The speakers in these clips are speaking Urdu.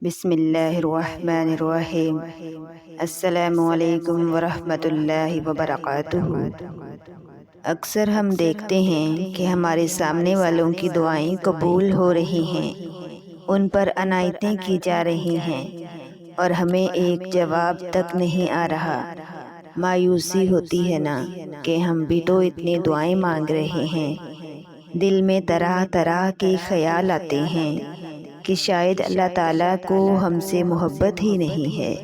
بسم اللہ الرحمن الرحیم۔ السلام علیکم ورحمۃ اللہ وبرکاتہ۔ اکثر ہم دیکھتے ہیں کہ ہمارے سامنے والوں کی دعائیں قبول ہو رہی ہیں، ان پر عنایتیں کی جا رہی ہیں اور ہمیں ایک جواب تک نہیں آ رہا۔ مایوسی ہوتی ہے نا کہ ہم بھی تو اتنی دعائیں مانگ رہے ہیں۔ دل میں طرح طرح کے خیال آتے ہیں کہ شاید اللہ تعالیٰ کو ہم سے محبت ہی نہیں ہے،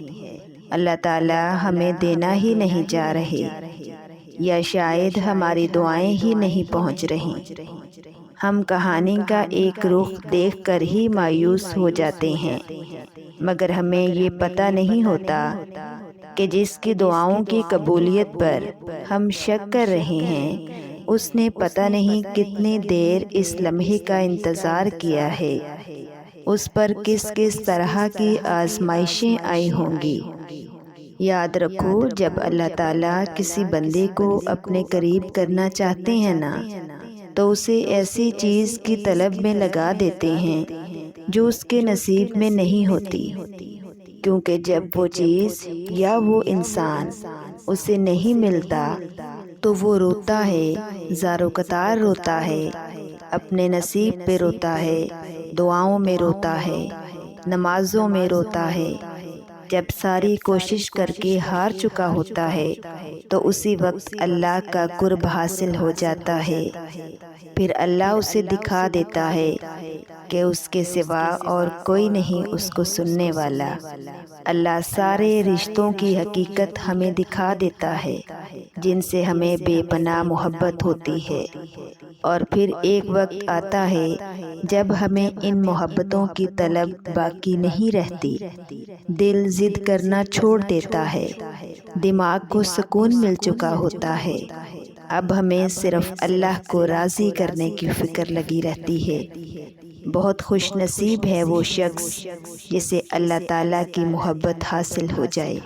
اللہ تعالیٰ ہمیں دینا ہی نہیں چاہ رہے، یا شاید ہماری دعائیں ہی نہیں پہنچ رہی۔ ہم کہانی کا ایک رخ دیکھ کر ہی مایوس ہو جاتے ہیں، مگر ہمیں یہ پتہ نہیں ہوتا کہ جس کی دعاؤں کی قبولیت پر ہم شک کر رہے ہیں، اس نے پتہ نہیں کتنی دیر اس لمحے کا انتظار کیا ہے، اس پر کس کس طرح کی آزمائشیں آئی ہوں گی۔ یاد رکھو، جب اللہ تعالیٰ کسی بندے کو اپنے قریب کرنا چاہتے ہیں نا، تو اسے ایسی چیز کی طلب میں لگا دیتے ہیں جو اس کے نصیب میں نہیں ہوتی، کیونکہ جب وہ چیز یا وہ انسان اسے نہیں ملتا تو وہ روتا ہے، زار و قطار روتا ہے، اپنے نصیب پہ روتا ہے، دعاؤں میں روتا ہے، نمازوں میں روتا ہے۔ جب ساری کوشش کر کے ہار چکا ہوتا ہے تو اسی وقت اللہ کا قرب حاصل ہو جاتا ہے، پھر اللہ اسے دکھا دیتا ہے کہ اس کے سوا اور کوئی نہیں اس کو سننے والا۔ اللہ سارے رشتوں کی حقیقت ہمیں دکھا دیتا ہے جن سے ہمیں بے پناہ محبت ہوتی ہے، اور پھر ایک وقت آتا ہے جب ہمیں ان محبتوں کی طلب باقی نہیں رہتی، دل ضد کرنا چھوڑ دیتا ہے، دماغ کو سکون مل چکا ہوتا ہے، اب ہمیں صرف اللہ کو راضی کرنے کی فکر لگی رہتی ہے۔ بہت خوش نصیب ہے وہ شخص جسے اللہ تعالیٰ کی محبت حاصل ہو جائے،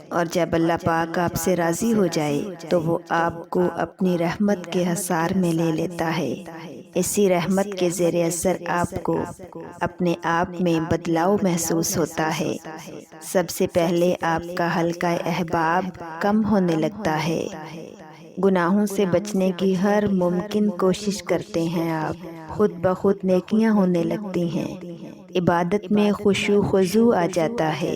اور جب اللہ پاک آپ سے راضی ہو جائے تو وہ آپ کو اپنی رحمت کے حصار میں لے لیتا ہے۔ اسی رحمت کے زیر اثر آپ کو اپنے آپ میں بدلاؤ محسوس ہوتا ہے۔ سب سے پہلے آپ کا حلقہ احباب کم ہونے لگتا ہے، گناہوں سے بچنے کی ہر ممکن کوشش کرتے ہیں آپ، خود بخود نیکیاں ہونے لگتی ہیں، عبادت میں خشوع خضوع آ جاتا ہے،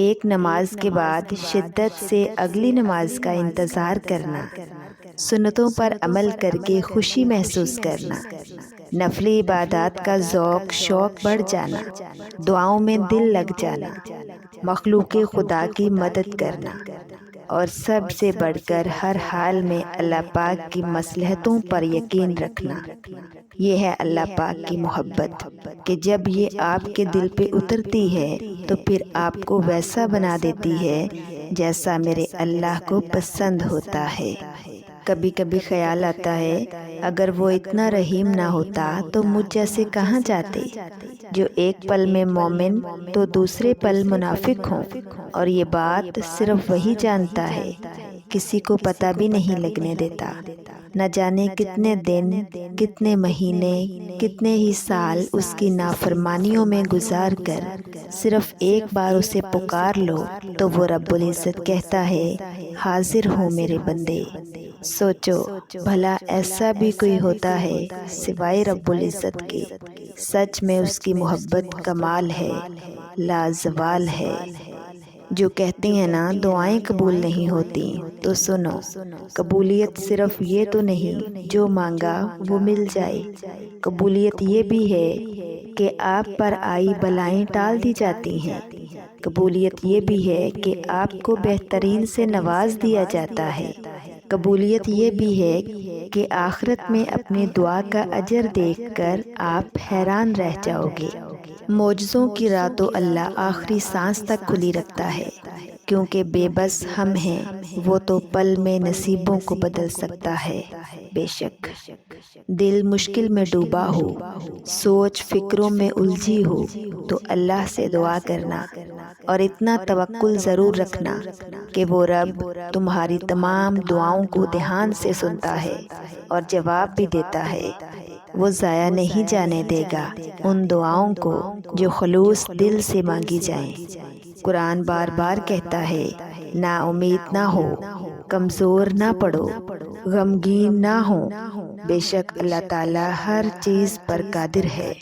ایک نماز کے بعد شدت سے اگلی نماز کا انتظار کرنا، سنتوں پر عمل کر کے خوشی محسوس کرنا، نفلی عبادات کا ذوق شوق بڑھ جانا، دعاؤں میں دل لگ جانا، مخلوق خدا کی مدد کرنا، اور سب سے بڑھ کر ہر حال میں اللہ پاک کی مصلحتوں پر یقین رکھنا۔ یہ ہے اللہ پاک کی محبت کہ جب یہ آپ کے دل پہ اترتی ہے تو پھر آپ کو ویسا بنا دیتی ہے جیسا میرے اللہ کو پسند ہوتا ہے۔ کبھی کبھی خیال آتا ہے اگر وہ اتنا رحیم نہ ہوتا تو مجھ جیسے کہاں جاتے، جو ایک پل میں مومن تو دوسرے پل منافق ہوں، اور یہ بات صرف وہی جانتا ہے، کسی کو پتہ بھی نہیں لگنے دیتا۔ نہ جانے کتنے دن، کتنے مہینے، کتنے ہی سال اس کی نافرمانیوں میں گزار کر صرف ایک بار اسے پکار لو تو وہ رب العزت کہتا ہے، حاضر ہوں میرے بندے۔ سوچو بھلا ایسا بھی کوئی ہوتا ہے سوائے رب العزت کے؟ سچ میں اس کی محبت کمال ہے، لازوال ہے۔ جو کہتے ہیں نا دعائیں قبول نہیں ہوتی، تو سنو، قبولیت صرف یہ تو نہیں جو مانگا وہ مل جائے، قبولیت یہ بھی ہے کہ آپ پر آئی بلائیں ٹال دی جاتی ہیں، قبولیت یہ بھی ہے کہ آپ کو بہترین سے نواز دیا جاتا ہے، قبولیت یہ بھی ہے کہ آخرت میں اپنی دعا کا اجر دیکھ کر آپ حیران رہ جاؤ گے۔ معجزوں کی راہ تو اللہ آخری سانس تک کھلی رکھتا ہے، کیونکہ بے بس ہم ہیں، وہ تو پل میں نصیبوں کو بدل سکتا ہے۔ بے شک دل مشکل میں ڈوبا ہو، سوچ فکروں میں الجھی ہو تو اللہ سے دعا کرنا، اور اتنا توکل ضرور رکھنا کہ وہ رب تمہاری تمام دعاؤں کو دھیان سے سنتا ہے اور جواب بھی دیتا ہے۔ وہ ضائع نہیں جانے دے گا ان دعاؤں کو جو خلوص دل سے مانگی جائیں۔ قرآن بار بار کہتا ہے نا امید نہ ہو، کمزور نہ پڑو، غمگین نہ ہو، بے شک اللہ تعالیٰ ہر چیز پر قادر ہے۔